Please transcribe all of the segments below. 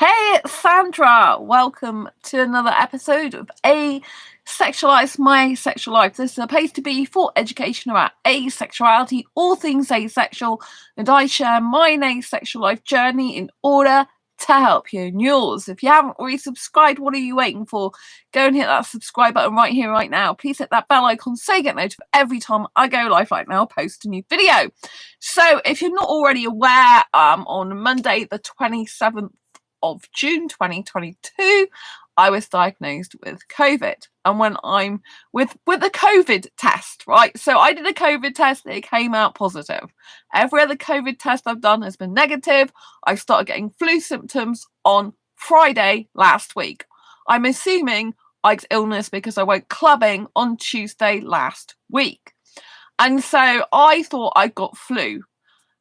Hey, it's Sandra. Welcome to another episode of Asexualise, My Sexual Life. This is a place to be for education about asexuality, all things asexual, and I share my asexual life journey in order to help you in yours. If you haven't already subscribed, what are you waiting for? Go and hit that subscribe button right here, right now. Please hit that bell icon so you get notified every time I go live right now, post a new video. So if you're not already aware, on Monday the 27th of June 2022, I was diagnosed with COVID. And when I'm with a COVID test, right? So I did a COVID test, it came out positive. Every other COVID test I've done has been negative. I started getting flu symptoms on Friday last week. I'm assuming I got illness because I went clubbing on Tuesday last week. And so I thought I got flu.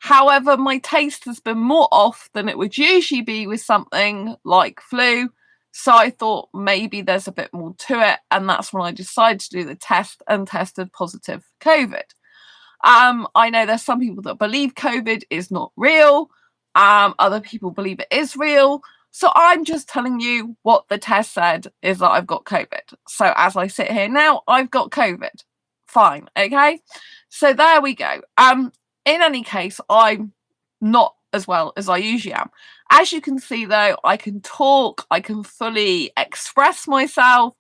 However, my taste has been more off than it would usually be with something like flu. So I thought maybe there's a bit more to it. And that's when I decided to do the test and tested positive for COVID. I know there's some people that believe COVID is not real. Other people believe it is real. So I'm just telling you what the test said is that I've got COVID. So as I sit here now, I've got COVID. Fine. Okay. So there we go. In any case, I'm not as well as I usually am. As you can see, though, I can talk, I can fully express myself,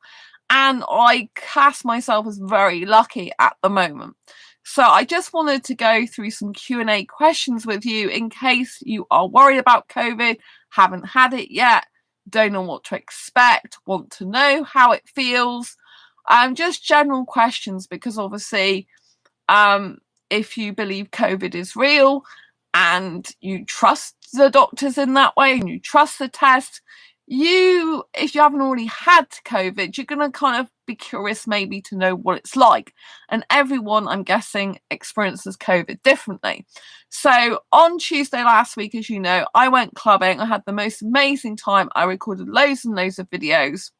and I class myself as very lucky at the moment. So I just wanted to go through some Q&A questions with you in case you are worried about COVID, haven't had it yet, don't know what to expect, want to know how it feels. Just general questions, because obviously, if you believe COVID is real and you trust the doctors in that way and you trust the test, if you haven't already had COVID, you're going to kind of be curious maybe to know what it's like. And everyone, I'm guessing, experiences COVID differently. So on Tuesday last week, as you know, I went clubbing. I had the most amazing time. I recorded loads and loads of videos.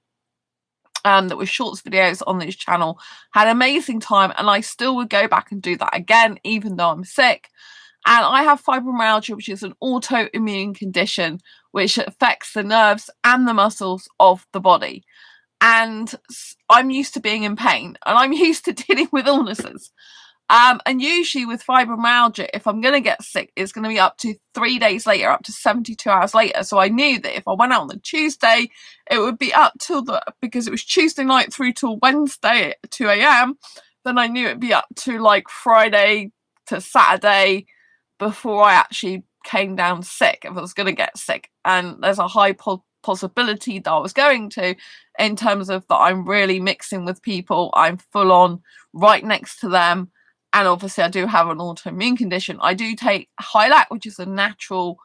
That was shorts videos on this channel, had an amazing time, and I still would go back and do that again even though I'm sick. And I have fibromyalgia, which is an autoimmune condition which affects the nerves and the muscles of the body, and I'm used to being in pain and I'm used to dealing with illnesses. And usually with fibromyalgia, if I'm going to get sick, it's going to be up to 3 days later, up to 72 hours later. So I knew that if I went out on the Tuesday, it would be up till because it was Tuesday night through till Wednesday at 2 a.m. Then I knew it'd be up to like Friday to Saturday before I actually came down sick, if I was going to get sick. And there's a high possibility that I was going to, in terms of that I'm really mixing with people. I'm full on right next to them. And obviously I do have an autoimmune condition. I do take Hylac, which is a natural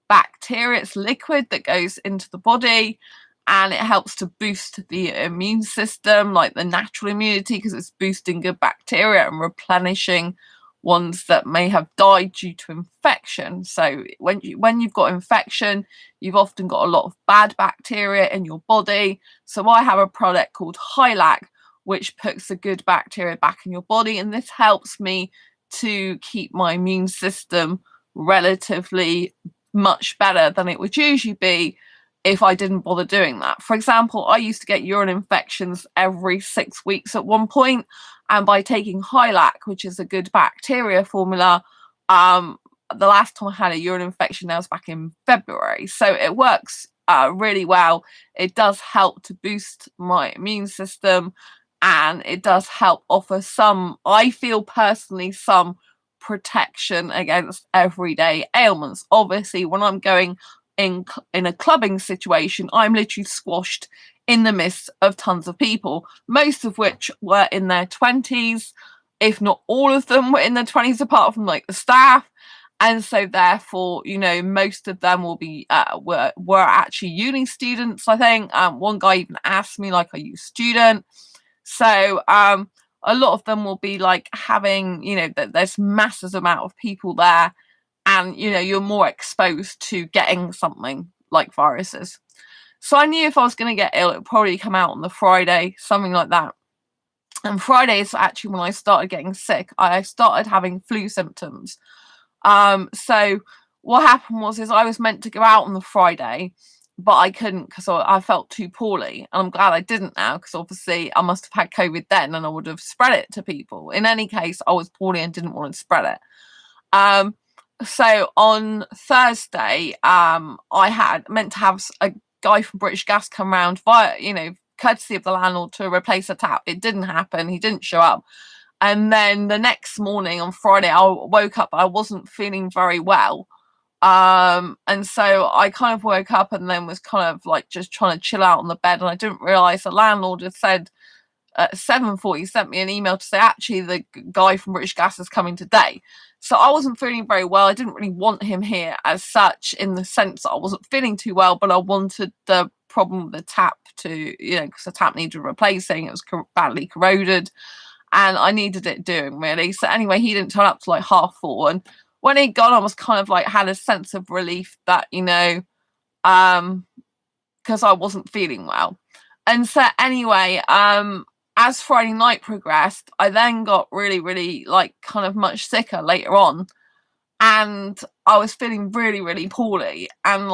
bacteria. It's liquid that goes into the body and it helps to boost the immune system, like the natural immunity, because it's boosting good bacteria and replenishing ones that may have died due to infection. So when you've got infection, you've often got a lot of bad bacteria in your body. So I have a product called Hylac, which puts the good bacteria back in your body. And this helps me to keep my immune system relatively much better than it would usually be if I didn't bother doing that. For example, I used to get urine infections every 6 weeks at one point, and by taking Hylac, which is a good bacteria formula, the last time I had a urine infection, that was back in February. So it works really well. It does help to boost my immune system, and it does help offer some, I feel personally, some protection against everyday ailments. Obviously, when I'm going in a clubbing situation, I'm literally squashed in the midst of tons of people, most of which were in their 20s, if not all of them were in their 20s, apart from like the staff. And so therefore, you know, most of them will be were actually uni students, I think. One guy even asked me, like, are you a student? So a lot of them will be like having, you know, there's massive amount of people there, and you know, you're more exposed to getting something like viruses. So I knew if I was going to get ill, it would probably come out on the Friday, something like that. And Friday is actually when I started getting sick. I started having flu symptoms. So what happened was I was meant to go out on the Friday, but I couldn't because I felt too poorly, and I'm glad I didn't now, because obviously I must have had COVID then and I would have spread it to people. In any case, I was poorly and didn't want to spread it. So on Thursday, I had meant to have a guy from British Gas come round via, courtesy of the landlord, to replace a tap. It didn't happen. He didn't show up. And then the next morning on Friday, I woke up, I wasn't feeling very well. And so I kind of woke up and then was kind of like just trying to chill out on the bed, and I didn't realise the landlord had said at 7:40, sent me an email to say actually the guy from British Gas is coming today. So I wasn't feeling very well. I didn't really want him here as such, in the sense that I wasn't feeling too well, but I wanted the problem with the tap to, because the tap needed replacing. It was badly corroded and I needed it doing, really. So anyway, he didn't turn up till like 4:30, and when he'd gone, I was kind of like had a sense of relief that, because I wasn't feeling well. And so anyway, as Friday night progressed, I then got really, really like kind of much sicker later on, and I was feeling really, really poorly, and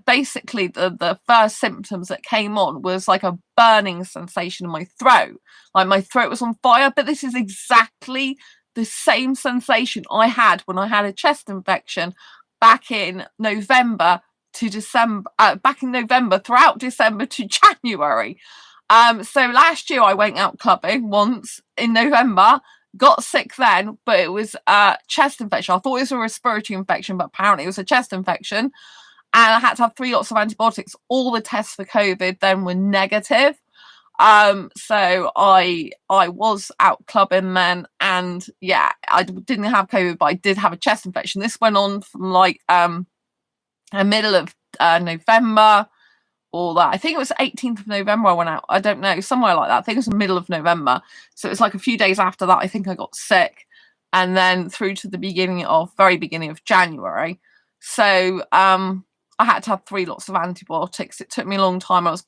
basically the first symptoms that came on was like a burning sensation in my throat, like my throat was on fire. But this is exactly the same sensation I had when I had a chest infection back in November to December, throughout December to January. So last year I went out clubbing once in November, got sick then, but it was a chest infection. I thought it was a respiratory infection, but apparently it was a chest infection. And I had to have 3 lots of antibiotics. All the tests for COVID then were negative. So I was out clubbing then, and yeah, I didn't have COVID, but I did have a chest infection. This went on from like the middle of November, or that. I think it was 18th of November I went out. I don't know, somewhere like that. I think it was the middle of November. So it was like a few days after that I think I got sick, and then through to the very beginning of January. So I had to have 3 lots of antibiotics. It took me a long time. I was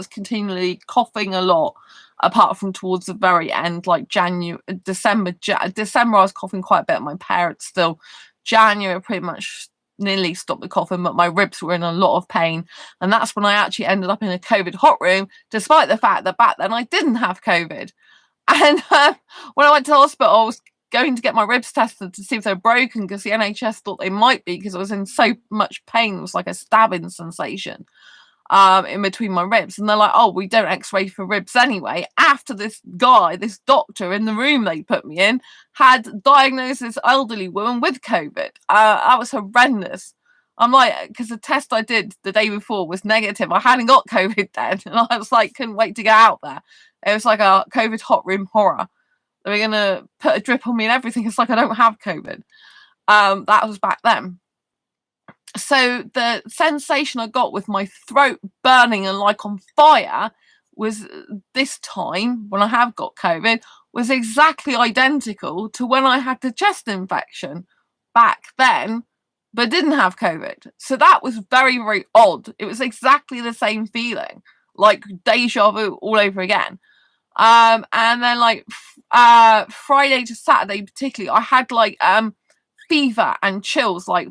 continually coughing a lot, apart from towards the very end, like December I was coughing quite a bit. My parents still. January pretty much nearly stopped the coughing, but my ribs were in a lot of pain, and that's when I actually ended up in a COVID hot room, despite the fact that back then I didn't have COVID. And when I went to the hospital, I was going to get my ribs tested to see if they're broken, because the NHS thought they might be, because I was in so much pain. It was like a stabbing sensation in between my ribs, and they're like, oh, we don't x-ray for ribs anyway, after this doctor in the room they put me in had diagnosed this elderly woman with COVID. That was horrendous. I'm like, because the test I did the day before was negative. I hadn't got COVID then, and I was like, couldn't wait to get out there. It was like a COVID hot room horror. They were gonna put a drip on me and everything. It's like I don't have COVID. That was back then. So the sensation I got with my throat burning and like on fire was this time when I have got COVID was exactly identical to when I had the chest infection back then, but didn't have COVID. So that was very, very odd. It was exactly the same feeling, like deja vu all over again. And then like Friday to Saturday particularly, I had like fever and chills, like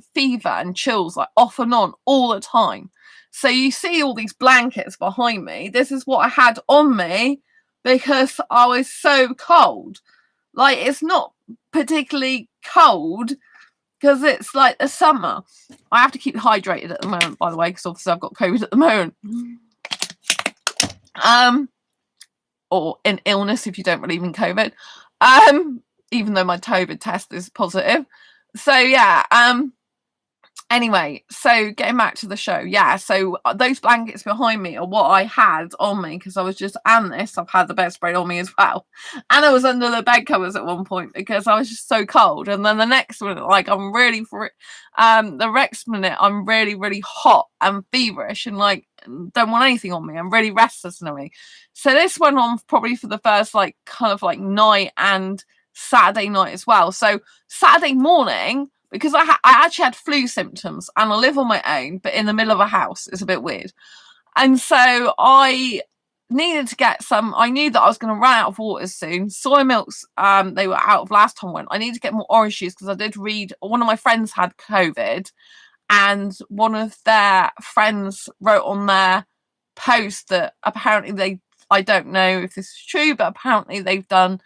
off and on all the time. So you see all these blankets behind me. This is what I had on me because I was so cold. Like, it's not particularly cold because it's like the summer. I have to keep hydrated at the moment, by the way, because obviously I've got COVID at the moment. Or an illness if you don't believe in COVID. Even though my COVID test is positive. So yeah, anyway, so getting back to the show, yeah, so those blankets behind me are what I had on me, because I was just, and this, I've had the bed sprayed on me as well, and I was under the bed covers at one point because I was just so cold. And then the next one, like, I'm really, the next minute, I'm really, really hot and feverish and like don't want anything on me. I'm really restless and everything. So this went on probably for the first like kind of like night and Saturday night as well. So Saturday morning, because I actually had flu symptoms and I live on my own, but in the middle of a house, it's a bit weird. And so I needed to get some, I knew that I was going to run out of water soon. Soy milks, they were out of last time I went. I need to get more orange juice because I did read, one of my friends had COVID and one of their friends wrote on their post that apparently I don't know if this is true, but apparently they've done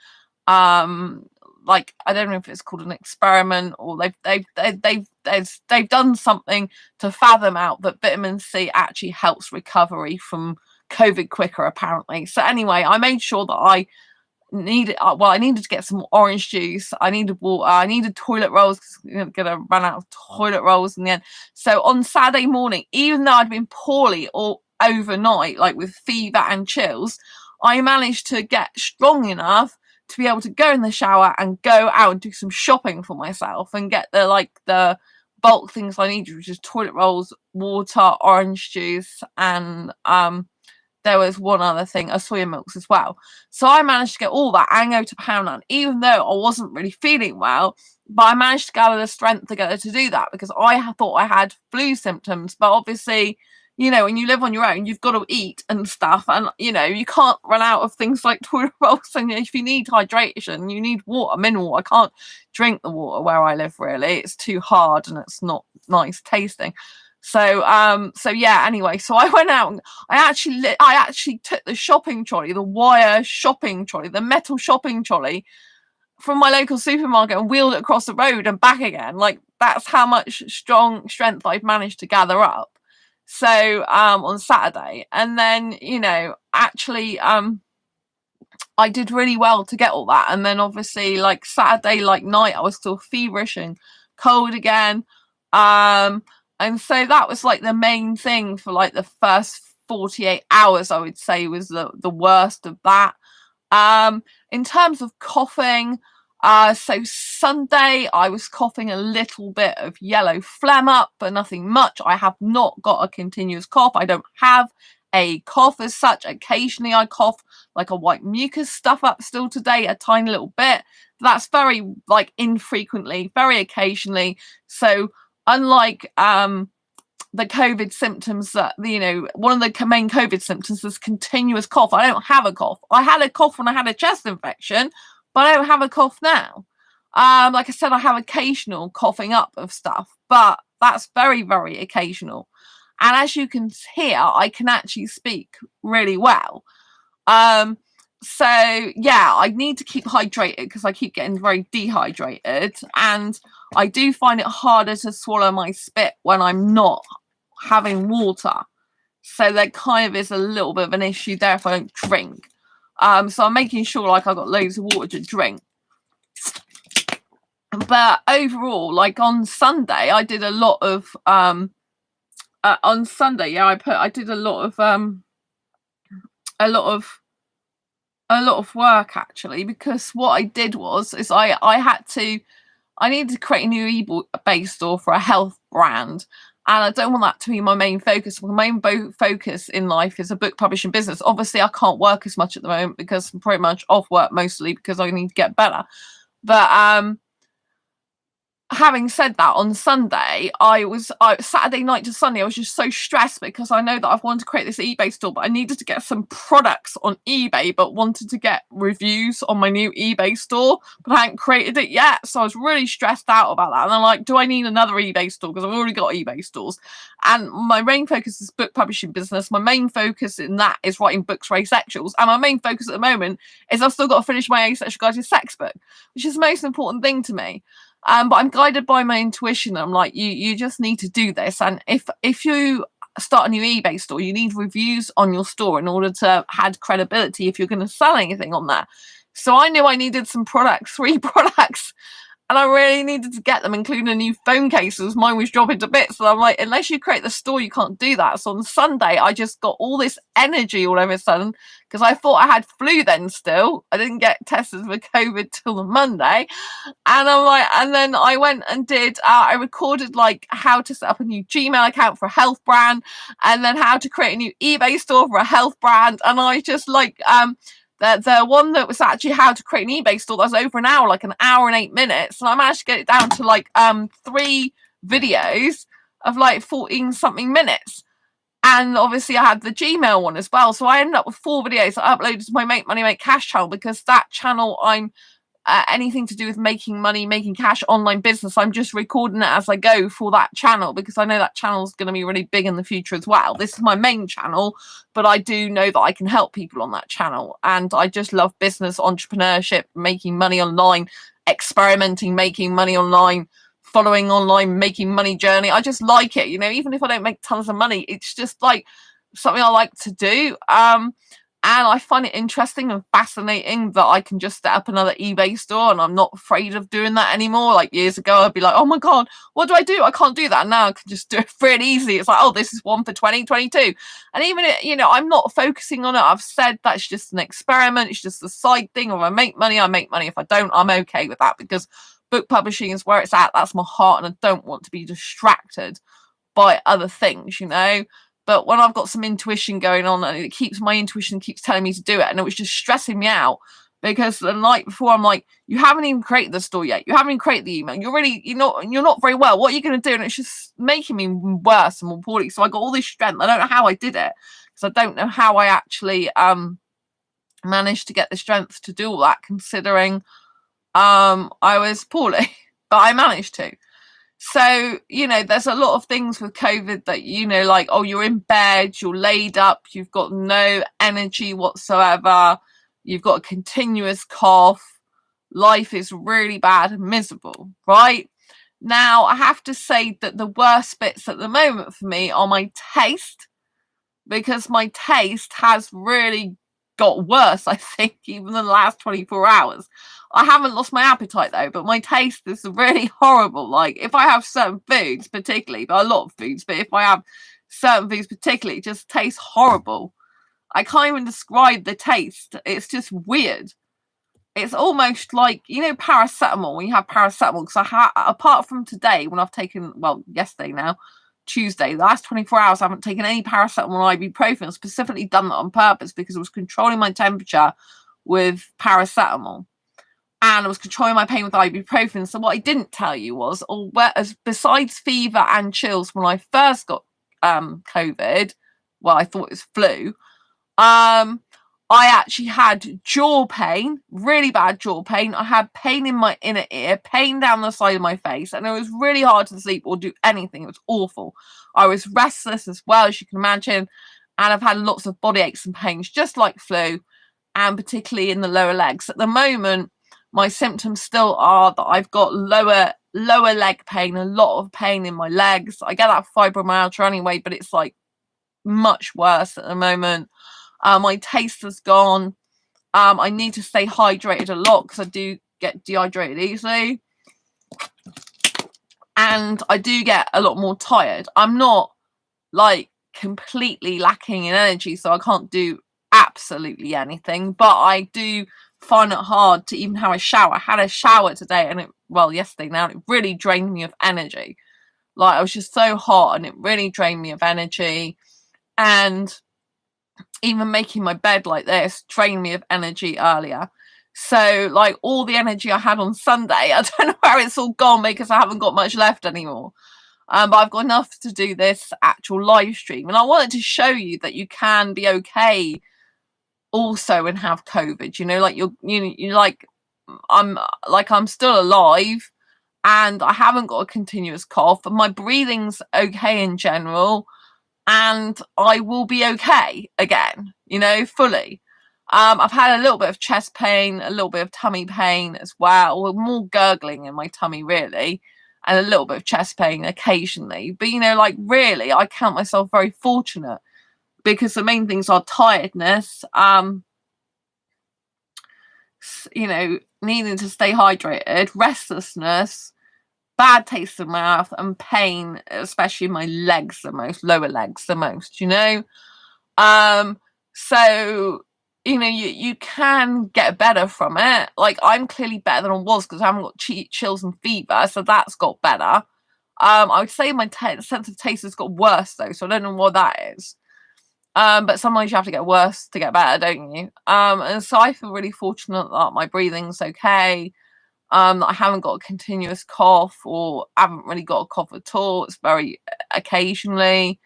like, I don't know if it's called an experiment, or they've done something to fathom out that vitamin C actually helps recovery from COVID quicker, apparently. So anyway, I made sure that I needed to get some orange juice, I needed water, I needed toilet rolls because I'm gonna run out of toilet rolls in the end. So on Saturday morning, even though I'd been poorly all overnight, like with fever and chills, I managed to get strong enough to be able to go in the shower and go out and do some shopping for myself and get the bulk things I needed, which is toilet rolls, water, orange juice, and there was one other thing, a soya milks as well. So I managed to get all that and go to Poundland, even though I wasn't really feeling well. But I managed to gather the strength together to do that because I thought I had flu symptoms. But obviously, you know, when you live on your own, you've got to eat and stuff. And, you know, you can't run out of things like toilet rolls. And if you need hydration, you need water, mineral. I can't drink the water where I live, really. It's too hard and it's not nice tasting. So yeah, anyway, so I went out and I actually took the shopping trolley, the wire shopping trolley, the metal shopping trolley from my local supermarket and wheeled it across the road and back again. Like, that's how much strength I've managed to gather up. So on Saturday, and then, you know, actually I did really well to get all that. And then obviously, like, Saturday, like, night, I was still feverish and cold again. And so that was like the main thing for like the first 48 hours, I would say, was the worst of that. In terms of coughing, so Sunday I was coughing a little bit of yellow phlegm up, but nothing much. I have not got a continuous cough. I don't have a cough as such. Occasionally I cough like a white mucus stuff up still today, a tiny little bit. That's very like infrequently, very occasionally. So unlike the COVID symptoms that, you know, one of the main COVID symptoms is continuous cough. I don't have a cough. I had a cough when I had a chest infection, but I don't have a cough now. Like I said, I have occasional coughing up of stuff, but that's very, very occasional. And as you can hear, I can actually speak really well. So yeah, I need to keep hydrated because I keep getting very dehydrated, and I do find it harder to swallow my spit when I'm not having water. So there kind of is a little bit of an issue there if I don't drink. So I'm making sure like I've got loads of water to drink. But overall, like on Sunday, I did a lot of on Sunday, yeah, I did a lot of work actually, because what I did is I needed to create a new eBay store for a health brand, and I don't want that to be my main focus. My main focus in life is a book publishing business. Obviously, I can't work as much at the moment because I'm pretty much off work mostly because I need to get better. But having said that, on Sunday, Saturday night to Sunday, I was just so stressed because I know that I've wanted to create this eBay store, but I needed to get some products on eBay, but wanted to get reviews on my new eBay store, but I hadn't created it yet. So I was really stressed out about that. And I'm like, do I need another eBay store? Because I've already got eBay stores. And my main focus is book publishing business. My main focus in that is writing books for asexuals. And my main focus at the moment is I've still got to finish my Asexual Guide to Sex book, which is the most important thing to me. But I'm guided by my intuition. I'm like, you just need to do this. And if you start a new eBay store, you need reviews on your store in order to add credibility if you're going to sell anything on there. So I knew I needed some products, 3 products, and I really needed to get them, including a new phone case, because mine was dropping to bits. So I'm like, unless you create the store, you can't do that. So on Sunday, I just got all this energy all of a sudden, because I thought I had flu then still. I didn't get tested for COVID till the Monday. And I'm like, and then I went and I recorded like how to set up a new Gmail account for a health brand, and then how to create a new eBay store for a health brand. And I just like, the one that was actually how to create an eBay store, that was over an hour, like an hour and 8 minutes, and I managed to get it down to like 3 videos of like 14 something minutes. And obviously I had the Gmail one as well, so I ended up with 4 videos I uploaded to my Make Money Make Cash channel, because that channel I'm anything to do with making money, making cash, online business. I'm just recording it as I go for that channel, because I know that channel is going to be really big in the future as well. This is my main channel, but I do know that I can help people on that channel. And I just love business, entrepreneurship, making money online, experimenting, making money online, following online, making money journey. I just like it, you know, even if I don't make tons of money, it's just like something I like to do. And I find it interesting and fascinating that I can just set up another eBay store and I'm not afraid of doing that anymore. Like years ago, I'd be like, oh my God, what do? I can't do that. And now I can just do it really easy. It's like, oh, this is 1 for 20, 22. And even, you know, I'm not focusing on it. I've said that's just an experiment. It's just a side thing. If I make money, I make money. If I don't, I'm okay with that, because book publishing is where it's at. That's my heart. And I don't want to be distracted by other things, you know. But when I've got some intuition going on, and my intuition keeps telling me to do it, and it was just stressing me out, because the night before I'm like, you haven't even created the store yet. You haven't even created the email. You're not very well. What are you going to do? And it's just making me worse and more poorly. So I got all this strength. I don't know how I did it, because I don't know how I actually managed to get the strength to do all that, considering I was poorly, but I managed to. So, you know, there's a lot of things with COVID that, you know, like, oh, you're in bed, you're laid up, you've got no energy whatsoever, you've got a continuous cough, life is really bad and miserable, right? Now, I have to say that the worst bits at the moment for me are my taste, because my taste has really got worse, I think, even in the last 24 hours. I haven't lost my appetite though, but my taste is really horrible. Like if I have certain foods, particularly, but a lot of foods, but if I have certain foods particularly, it just tastes horrible. I can't even describe the taste. It's just weird. It's almost like, you know, paracetamol, when you have paracetamol, because apart from today, when I've taken, well, yesterday now, Tuesday, the last 24 hours, I haven't taken any paracetamol or ibuprofen. Specifically done that on purpose because I was controlling my temperature with paracetamol. And I was controlling my pain with ibuprofen. So what I didn't tell you was, besides fever and chills when I first got COVID, well, I thought it was flu, I actually had jaw pain, really bad jaw pain. I had pain in my inner ear, pain down the side of my face, and it was really hard to sleep or do anything. It was awful. I was restless as well, as you can imagine, and I've had lots of body aches and pains, just like flu, and particularly in the lower legs. At the moment, my symptoms still are that I've got lower leg pain, a lot of pain in my legs. I get that fibromyalgia anyway, but it's like much worse at the moment. My taste has gone. I need to stay hydrated a lot because I do get dehydrated easily. And I do get a lot more tired. I'm not like completely lacking in energy, so I can't do absolutely anything. But I do find it hard to even have a shower. I had a shower today and yesterday now, it really drained me of energy. Like I was just so hot and it really drained me of energy. And even making my bed like this drained me of energy earlier. So like all the energy I had on Sunday, I don't know where it's all gone because I haven't got much left anymore. But I've got enough to do this actual live stream. And I wanted to show you that you can be okay also and have COVID, you know, like you're like, I'm still alive and I haven't got a continuous cough and my breathing's okay in general. And I will be okay again, you know, fully. I've had a little bit of chest pain, a little bit of tummy pain as well, or more gurgling in my tummy, really, and a little bit of chest pain occasionally. But, you know, like, really, I count myself very fortunate because the main things are tiredness, you know, needing to stay hydrated, restlessness, bad taste in my mouth, and pain, especially in my legs the most, lower legs the most, you know. So, you know, you can get better from it. Like I'm clearly better than I was because I haven't got chills and fever, so that's got better. I would say my sense of taste has got worse though, so I don't know what that is. But sometimes you have to get worse to get better, don't you? And so I feel really fortunate that my breathing's okay. That I haven't got a continuous cough or haven't really got a cough at all. It's very occasionally.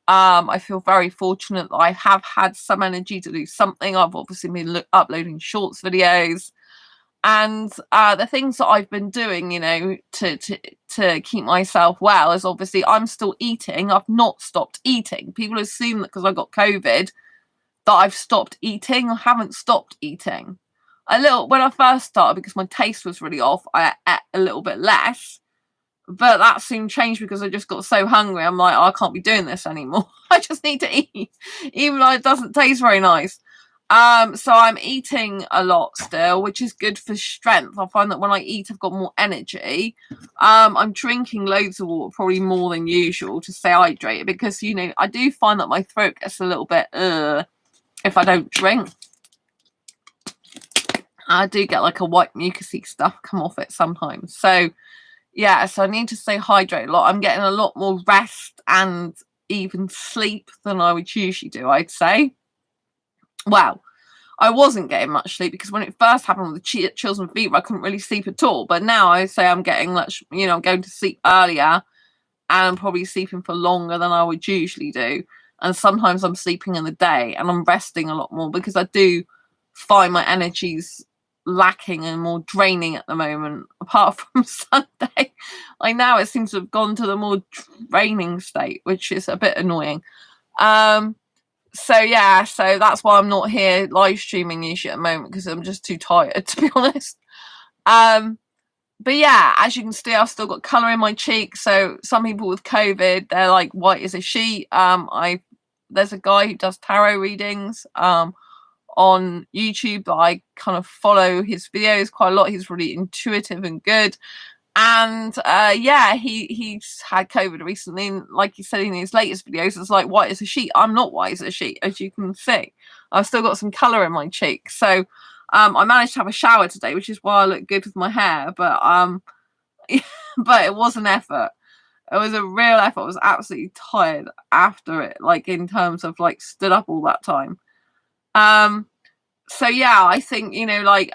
I feel very fortunate that I have had some energy to do something. I've obviously been uploading shorts videos. And the things that I've been doing, you know, to keep myself well is obviously I'm still eating. I've not stopped eating. People assume that because I got COVID that I've stopped eating. I haven't stopped eating. A little when I first started, because my taste was really off, I ate a little bit less. But that soon changed because I just got so hungry. I'm like, oh, I can't be doing this anymore. I just need to eat, even though it doesn't taste very nice. So I'm eating a lot still, which is good for strength. I find that when I eat, I've got more energy. I'm drinking loads of water, probably more than usual, to stay hydrated, because, you know, I do find that my throat gets a little bit if I don't drink. I do get like a white mucusy stuff come off it sometimes. So yeah, so I need to stay hydrated a lot. I'm getting a lot more rest and even sleep than I would usually do, I'd say. Well, I wasn't getting much sleep because when it first happened with the chills and fever, I couldn't really sleep at all. But now I say I'm getting much, you know, I'm going to sleep earlier, and I'm probably sleeping for longer than I would usually do. And sometimes I'm sleeping in the day, and I'm resting a lot more, because I do find my energy's lacking and more draining at the moment, apart from Sunday. Like now it seems to have gone to the more draining state, which is a bit annoying. So yeah, so that's why I'm not here live streaming usually at the moment, because I'm just too tired, to be honest. But yeah, as you can see, I've still got colour in my cheeks. So some people with COVID, they're like white as a sheet. There's a guy who does tarot readings on YouTube that I kind of follow his videos quite a lot. He's really intuitive and good. And yeah, he's had COVID recently, and like he said in his latest videos, it's like white as a sheet. I'm not white as a sheet, as you can see. I've still got some colour in my cheeks. So I managed to have a shower today, which is why I look good with my hair. But but it was an effort. It was a real effort. I was absolutely tired after it, like in terms of like stood up all that time. So yeah, I think, you know, like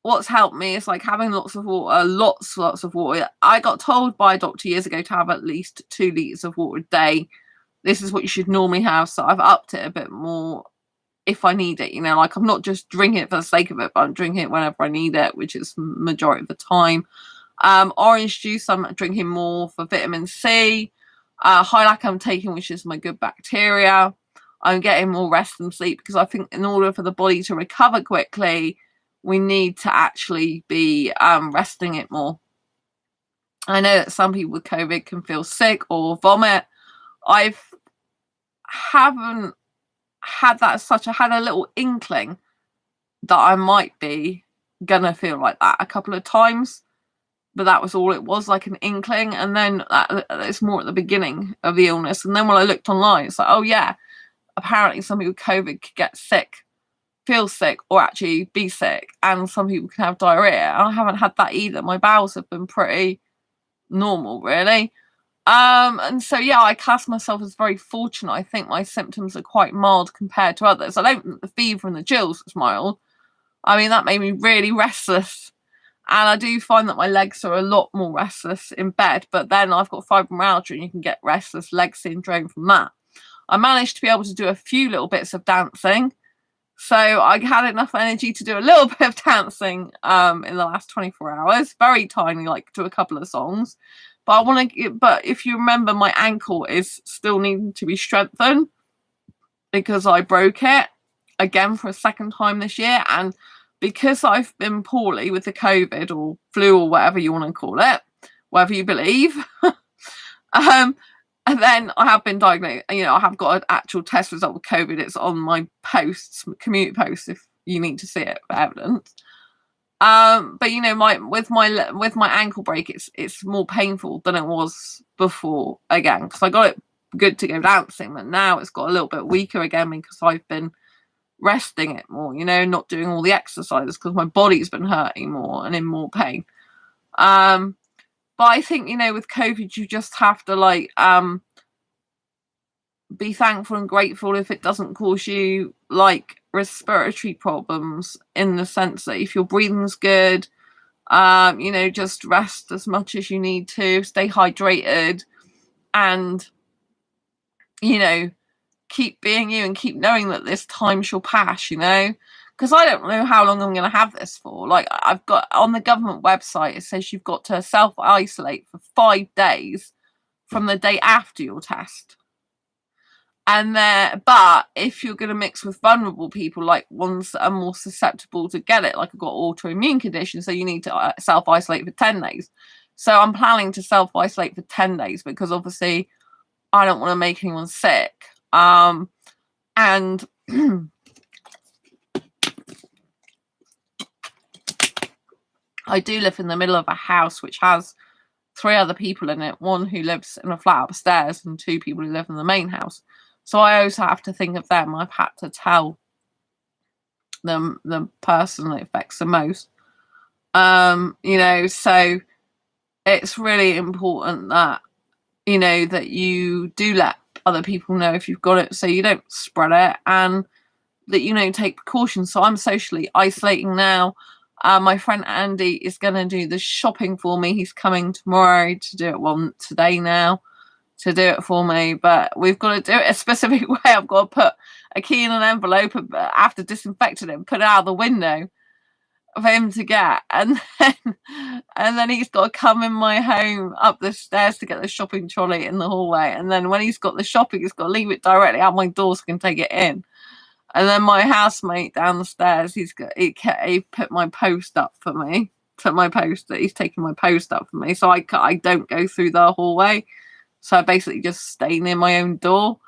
what's helped me is like having lots of water, lots of water. I got told by a doctor years ago to have at least 2 litres of water a day. This is what you should normally have, so I've upped it a bit more if I need it, you know, like I'm not just drinking it for the sake of it, but I'm drinking it whenever I need it, which is majority of the time. Orange juice, I'm drinking more for vitamin C. Hylac I'm taking, which is my good bacteria. I'm getting more rest and sleep, because I think in order for the body to recover quickly, we need to actually be resting it more. I know that some people with COVID can feel sick or vomit. I haven't had that as such. I had a little inkling that I might be gonna feel like that a couple of times, but that was all it was, like an inkling. And then it's more at the beginning of the illness. And then when I looked online, it's like, oh yeah, apparently some people with COVID could get sick, feel sick, or actually be sick, and some people can have diarrhea. I haven't had that either. My bowels have been pretty normal, really. And so yeah, I class myself as very fortunate. I think my symptoms are quite mild compared to others. I don't think the fever and the chills was mild. I mean, that made me really restless. And I do find that my legs are a lot more restless in bed, but then I've got fibromyalgia, and you can get restless leg syndrome from that. I managed to be able to do a few little bits of dancing. So I had enough energy to do a little bit of dancing in the last 24 hours. Very tiny, like to a couple of songs. But but if you remember, my ankle is still needing to be strengthened, because I broke it again for a second time this year. And because I've been poorly with the COVID or flu or whatever you want to call it, whatever you believe, and then I have been diagnosed, you know, I have got an actual test result with COVID. It's on my posts, community posts, if you need to see it for evidence. But you know, with my ankle break, it's more painful than it was before again, because I got it good to go dancing, but now it's got a little bit weaker again because I've been resting it more, you know, not doing all the exercises, because my body's been hurting more and in more pain. But I think, you know, with COVID, you just have to like be thankful and grateful if it doesn't cause you like respiratory problems, in the sense that if your breathing's good, you know, just rest as much as you need to, stay hydrated, and, you know, keep being you and keep knowing that this time shall pass, you know, because I don't know how long I'm going to have this for. Like, I've got on the government website, it says you've got to self-isolate for 5 days from the day after your test. And but if you're going to mix with vulnerable people, like ones that are more susceptible to get it, like I've got autoimmune conditions, so you need to self-isolate for 10 days. So I'm planning to self-isolate for 10 days because obviously I don't want to make anyone sick. And I do live in the middle of a house which has 3 other people in it, one who lives in a flat upstairs and 2 people who live in the main house. So I also have to think of them. I've had to tell them the person that affects the most. You know, so it's really important that, you know, that you do let other people know if you've got it so you don't spread it, and that, you know, take precautions. So I'm socially isolating now. My friend Andy is going to do the shopping for me. He's coming tomorrow to do it, well, today now, to do it for me, but we've got to do it a specific way. I've got to put a key in an envelope after disinfecting it and put it out the window for him to get, and then he's got to come in my home up the stairs to get the shopping trolley in the hallway, and then when he's got the shopping, he's got to leave it directly out my door so I can take it in. And then my housemate down the stairs, he put my post up for me. He's taking my post up for me, so I don't go through the hallway. So I basically just stay near my own door.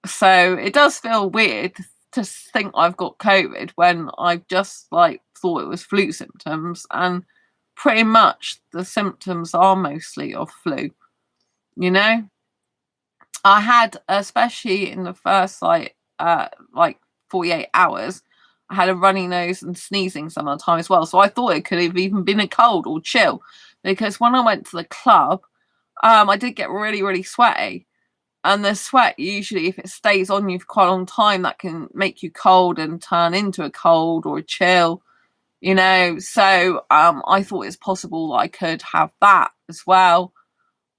So it does feel weird to think I've got COVID when I've just like thought it was flu symptoms, and pretty much the symptoms are mostly of flu. You know, I had, especially in the first like 48 hours, I had a runny nose and sneezing some of the time as well. So I thought it could have even been a cold or chill, because when I went to the club, I did get really, really sweaty. And the sweat, usually, if it stays on you for quite a long time, that can make you cold and turn into a cold or a chill, you know. So I thought it's possible that I could have that as well,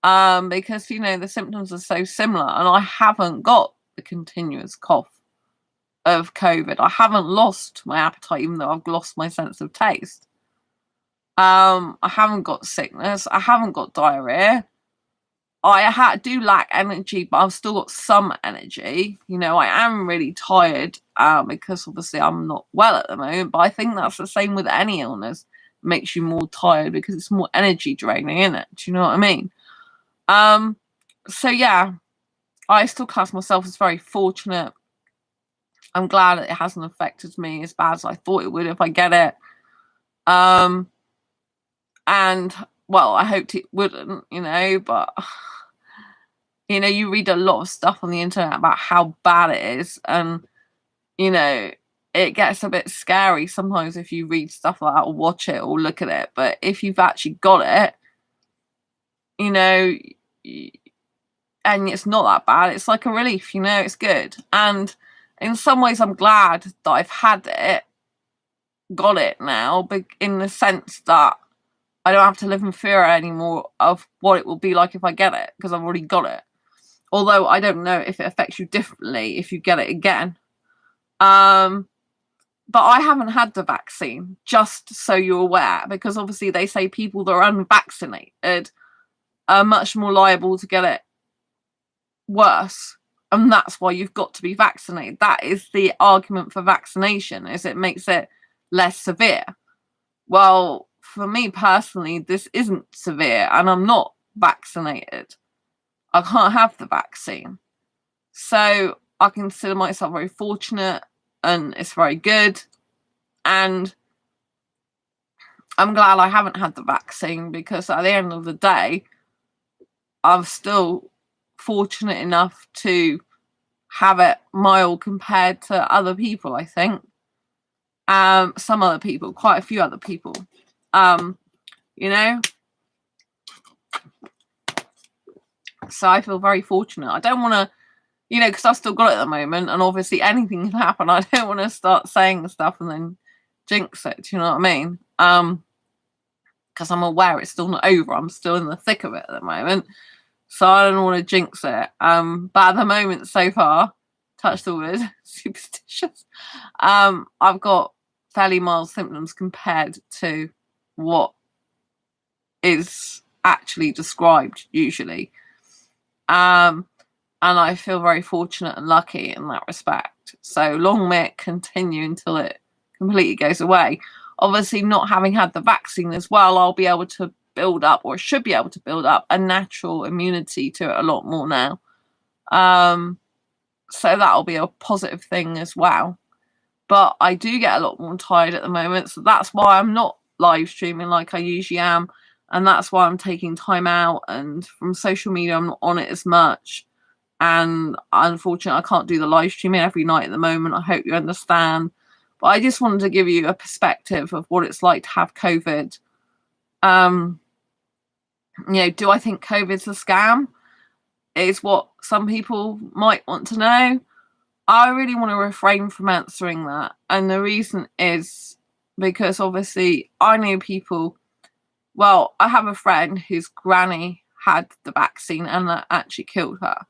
because, you know, the symptoms are so similar, and I haven't got the continuous cough of COVID. I haven't lost my appetite, even though I've lost my sense of taste. I haven't got sickness. I haven't got diarrhea. I do lack energy, but I've still got some energy. You know, I am really tired because obviously I'm not well at the moment, but I think that's the same with any illness. It makes you more tired because it's more energy draining, isn't it? Do you know what I mean? So yeah, I still class myself as very fortunate. I'm glad that it hasn't affected me as bad as I thought it would if I get it. And well, I hoped it wouldn't, you know, but you know, you read a lot of stuff on the internet about how bad it is, and you know, it gets a bit scary sometimes if you read stuff like that or watch it or look at it. But if you've actually got it, you know, and it's not that bad, it's like a relief, you know, it's good. And in some ways I'm glad that I've got it now, but in the sense that I don't have to live in fear anymore of what it will be like if I get it, because I've already got it. Although I don't know if it affects you differently if you get it again. But I haven't had the vaccine, just so you're aware, because obviously they say people that are unvaccinated are much more liable to get it worse. And that's why you've got to be vaccinated. That is the argument for vaccination, is it makes it less severe. Well, for me personally, this isn't severe, and I'm not vaccinated. I can't have the vaccine. So I consider myself very fortunate, and it's very good. And I'm glad I haven't had the vaccine, because at the end of the day, I'm still fortunate enough to have it mild compared to other people, I think. Some other people, quite a few other people. You know? So I feel very fortunate. I don't want to, you know, because I've still got it at the moment, and obviously anything can happen. I don't want to start saying stuff and then jinx it. Do you know what I mean? Because I'm aware it's still not over. I'm still in the thick of it at the moment, so I don't want to jinx it. But at the moment, so far, touch the wood, superstitious. I've got fairly mild symptoms compared to what is actually described usually. And I feel very fortunate and lucky in that respect. So long may it continue until it completely goes away. Obviously, not having had the vaccine as well, I'll be able to build up, or should be able to build up, a natural immunity to it a lot more now. So that'll be a positive thing as well. But I do get a lot more tired at the moment, so that's why I'm not live streaming like I usually am, and that's why I'm taking time out, and from social media I'm not on it as much. And unfortunately, I can't do the live streaming every night at the moment. I hope you understand. But I just wanted to give you a perspective of what it's like to have COVID. Do I think COVID's a scam? Is what some people might want to know. I really want to refrain from answering that. And the reason is because obviously I know people. Well, I have a friend whose granny had the vaccine and that actually killed her.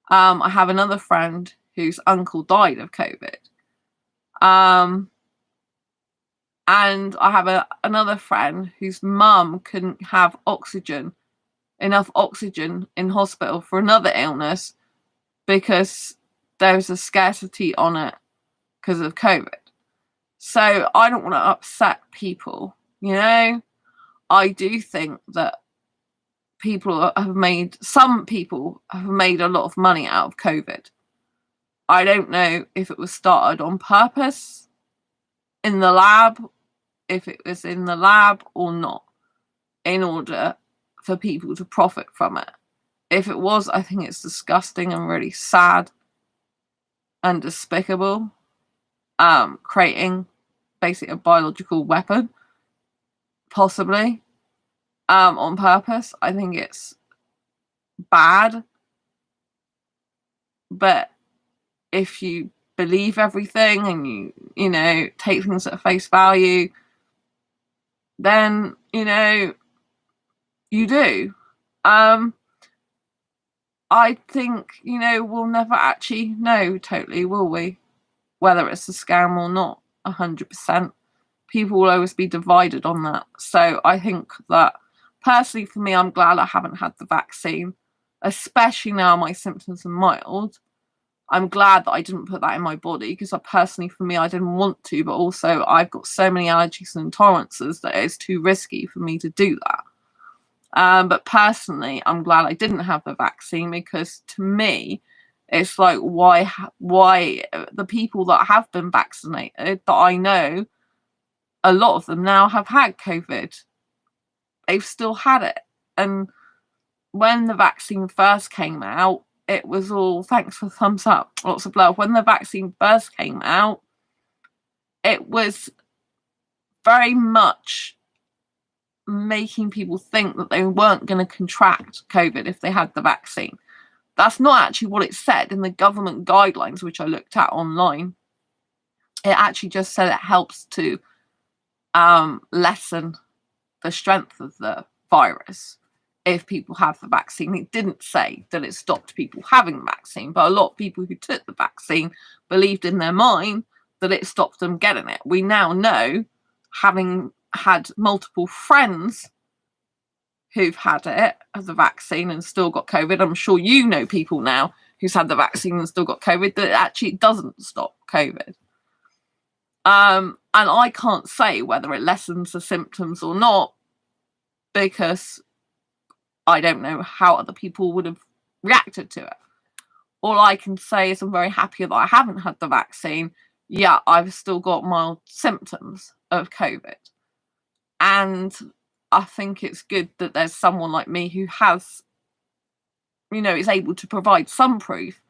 I have another friend whose uncle died of COVID. And I have another friend whose mum couldn't have enough oxygen in hospital for another illness because there was a scarcity on it because of COVID. So I don't want to upset people, I do think that some people have made a lot of money out of COVID. I don't know if it was started on purpose in the lab, if it was in the lab or not, in order for people to profit from it. If it was, I think it's disgusting and really sad and despicable, creating basically a biological weapon, possibly, on purpose. I think it's bad. But if you believe everything and you take things at face value, then, you do. I think, we'll never actually know totally, will we? Whether it's a scam or not, 100%. People will always be divided on that. So I think that, personally for me, I'm glad I haven't had the vaccine, especially now my symptoms are mild. I'm glad that I didn't put that in my body because for me, I didn't want to, but also I've got so many allergies and intolerances that it's too risky for me to do that. But personally, I'm glad I didn't have the vaccine because to me, it's like, why the people that have been vaccinated, that I know, a lot of them now have had COVID. They've still had it. And when the vaccine first came out, it was all, thanks for thumbs up, lots of love. When the vaccine first came out, it was very much making people think that they weren't going to contract COVID if they had the vaccine. That's not actually what it said in the government guidelines, which I looked at online. It actually just said it helps to lessen the strength of the virus if people have the vaccine. It didn't say that it stopped people having the vaccine, but a lot of people who took the vaccine believed in their mind that it stopped them getting it. We now know, having had multiple friends who've had it as a vaccine and still got COVID, I'm sure you know people now who's had the vaccine and still got COVID, that it actually doesn't stop COVID. And I can't say whether it lessens the symptoms or not because I don't know how other people would have reacted to it. All I can say is I'm very happy that I haven't had the vaccine. Yeah, I've still got mild symptoms of COVID. And I think it's good that there's someone like me who has, is able to provide some proof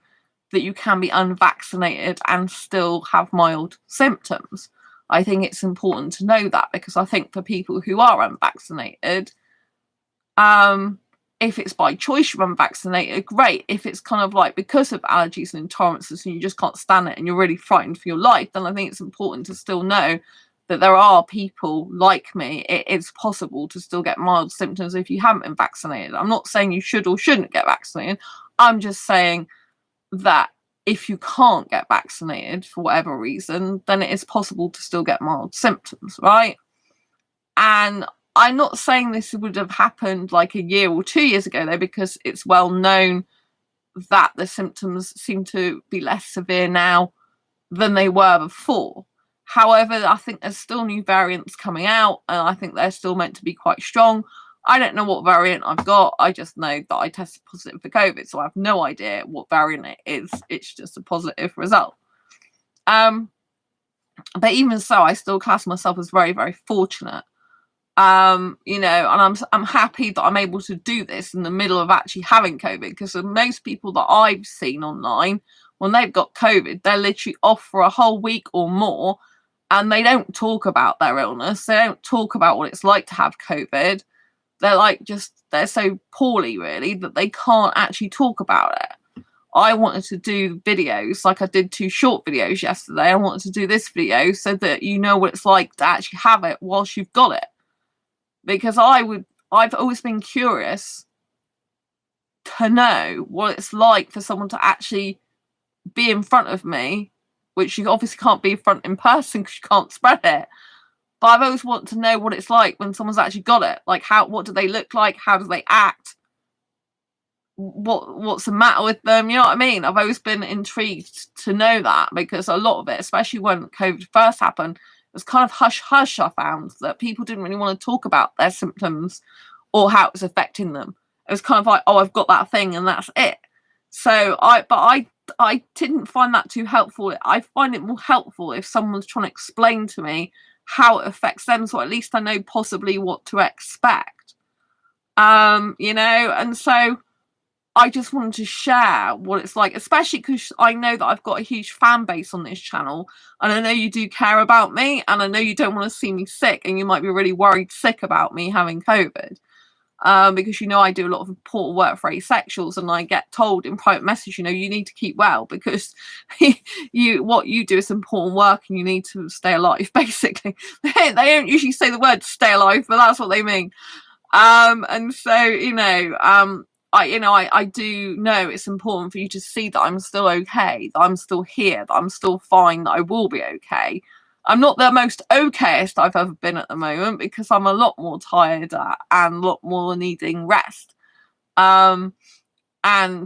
that you can be unvaccinated and still have mild symptoms. I think it's important to know that because I think for people who are unvaccinated, if it's by choice you're unvaccinated, great. If it's kind of like because of allergies and intolerances and you just can't stand it and you're really frightened for your life, then I think it's important to still know that there are people like me. It is possible to still get mild symptoms if you haven't been vaccinated. I'm not saying you should or shouldn't get vaccinated. I'm just saying that if you can't get vaccinated for whatever reason, then it is possible to still get mild symptoms, right? And I'm not saying this would have happened like a year or 2 years ago, though, because it's well known that the symptoms seem to be less severe now than they were before. However, I think there's still new variants coming out, and I think they're still meant to be quite strong. I don't know what variant I've got. I just know that I tested positive for COVID, so I have no idea what variant it is. It's just a positive result. But even so, I still class myself as very, very fortunate. You know, and I'm happy that I'm able to do this in the middle of actually having COVID, because most people that I've seen online, when they've got COVID, they're literally off for a whole week or more, and they don't talk about their illness. They don't talk about what it's like to have COVID. They're like, they're so poorly, really, that they can't actually talk about it. I wanted to do videos, like I did 2 short videos yesterday. I wanted to do this video so that you know what it's like to actually have it whilst you've got it. Because I've always been curious to know what it's like for someone to actually be in front of me, which you obviously can't be in person because you can't spread it. But I've always wanted to know what it's like when someone's actually got it. Like, what do they look like? How do they act? What's the matter with them? You know what I mean? I've always been intrigued to know that, because a lot of it, especially when COVID first happened, it was kind of hush-hush. I found that people didn't really want to talk about their symptoms or how it was affecting them. It was kind of like, oh, I've got that thing and that's it. So I didn't find that too helpful. I find it more helpful if someone's trying to explain to me how it affects them, so at least I know possibly what to expect. You know, and so I just wanted to share what it's like, especially because I know that I've got a huge fan base on this channel, and I know you do care about me, and I know you don't want to see me sick, and you might be really worried sick about me having COVID. Because, you know, I do a lot of important work for asexuals, and I get told in private message, you know, you need to keep well because what you do is important work and you need to stay alive, basically. They don't usually say the word stay alive, but that's what they mean. And so, you know, I do know it's important for you to see that I'm still okay, that I'm still here, that I'm still fine, that I will be okay. I'm not the most okayest I've ever been at the moment, because I'm a lot more tired and a lot more needing rest. And,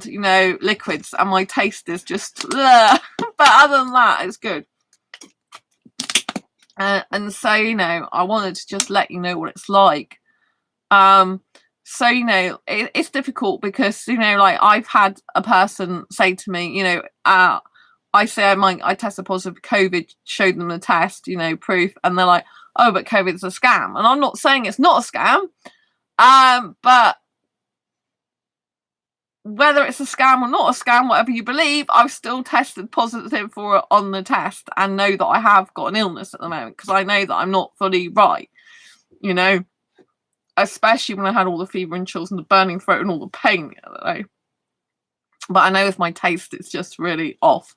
you know, liquids, and my taste is just, but other than that, it's good. And so, you know, I wanted to just let you know what it's like. So, you know, it's difficult because, you know, like I've had a person say to me, you know, I say I tested positive for COVID, showed them the test, you know, proof, and they're like, oh, but COVID's a scam. And I'm not saying it's not a scam, but whether it's a scam or not a scam, whatever you believe, I've still tested positive for it on the test and know that I have got an illness at the moment, because I know that I'm not fully right, you know, especially when I had all the fever and chills and the burning throat and all the pain the other day. But I know with my taste, it's just really off.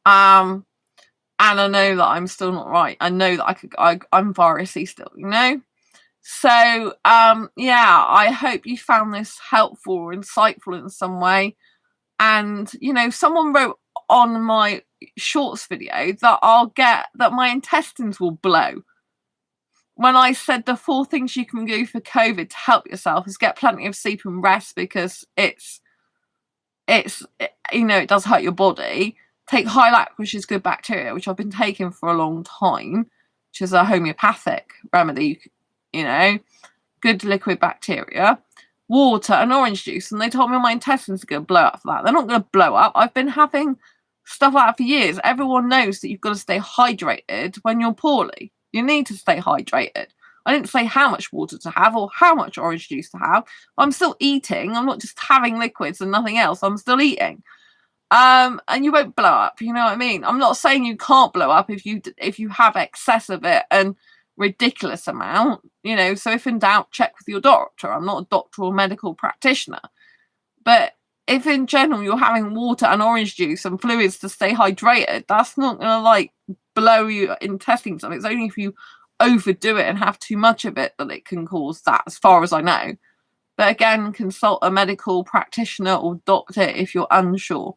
And I know that I'm still not right. I know that I'm virusy still, you know? So, yeah, I hope you found this helpful or insightful in some way. And, you know, someone wrote on my shorts video that my intestines will blow. When I said the 4 things you can do for COVID to help yourself is get plenty of sleep and rest, because it's you know, it does hurt your body. Take Hylac, which is good bacteria, which I've been taking for a long time, which is a homeopathic remedy, you know, good liquid bacteria, water and orange juice. And they told me my intestines are going to blow up for that. They're not going to blow up. I've been having stuff like that for years. Everyone knows that you've got to stay hydrated when you're poorly. You need to stay hydrated. I didn't say how much water to have or how much orange juice to have. I'm still eating. I'm not just having liquids and nothing else. I'm still eating. And you won't blow up. You know what I mean? I'm not saying you can't blow up if you have excess of it and ridiculous amount. You know, so if in doubt, check with your doctor. I'm not a doctor or medical practitioner. But if in general you're having water and orange juice and fluids to stay hydrated, that's not going to like blow your intestines up. It's only if you overdo it and have too much of it that it can cause that, as far as I know. But again, consult a medical practitioner or doctor if you're unsure.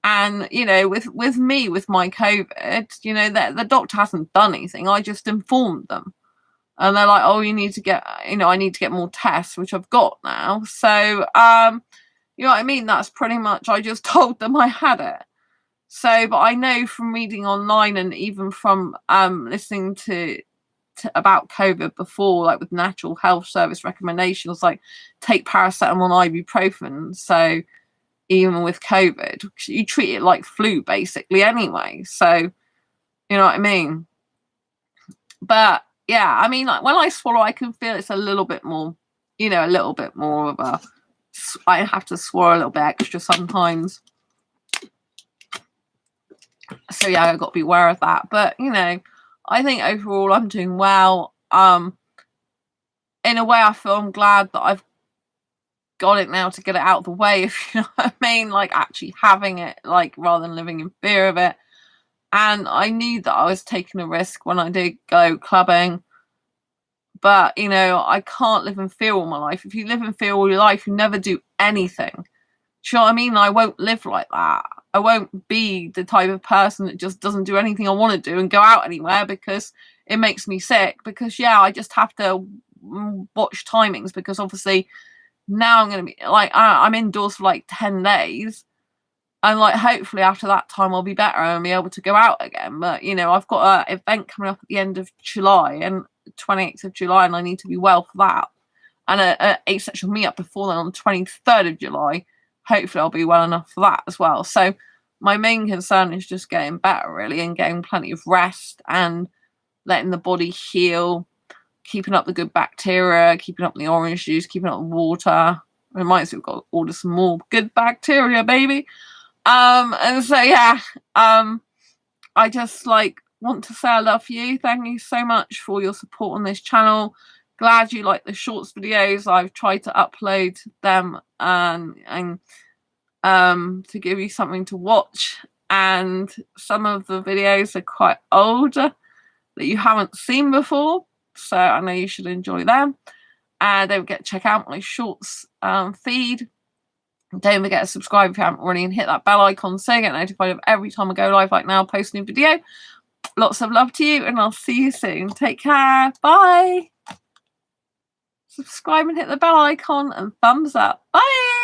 And, you know, with me, with my COVID, you know, the doctor hasn't done anything. I just informed them. And they're like, oh, you need to get, you know, I need to get more tests, which I've got now. So, you know what I mean? That's pretty much, I just told them I had it. So, but I know from reading online and even from listening to about COVID before, like with Natural Health Service recommendations, like take paracetamol and ibuprofen. So even with COVID, you treat it like flu basically anyway. So, you know what I mean? But yeah, I mean, like when I swallow, I can feel it's a little bit more, you know, a little bit more of a, I have to swallow a little bit extra sometimes. So yeah, I've got to be aware of that. But, you know, I think overall I'm doing well. In a way, I feel I'm glad that I've got it now to get it out of the way, if you know what I mean, like actually having it, like rather than living in fear of it. And I knew that I was taking a risk when I did go clubbing. But, you know, I can't live in fear all my life. If you live in fear all your life, you never do anything. Do you know what I mean? I won't live like that. I won't be the type of person that just doesn't do anything I want to do and go out anywhere because it makes me sick. Because, yeah, I just have to watch timings because obviously now I'm going to be, like, I'm indoors for like 10 days. And like hopefully after that time I'll be better and be able to go out again. But you know, I've got an event coming up at the end of July and 28th of July, and I need to be well for that. And a asexual meetup before then on 23rd of July. Hopefully I'll be well enough for that as well. So my main concern is just getting better really and getting plenty of rest and letting the body heal, keeping up the good bacteria, keeping up the orange juice, keeping up the water. Reminds me we've got to order some more good bacteria, baby. And so yeah, I just like want to say I love you. Thank you so much for your support on this channel. Glad you like the shorts videos. I've tried to upload them and to give you something to watch. And some of the videos are quite old that you haven't seen before, so I know you should enjoy them. And don't forget to check out my shorts feed. Don't forget to subscribe if you haven't already and hit that bell icon so you get notified of every time I go live like now, post a new video. Lots of love to you and I'll see you soon. Take care. Bye. Subscribe and hit the bell icon and thumbs up. Bye.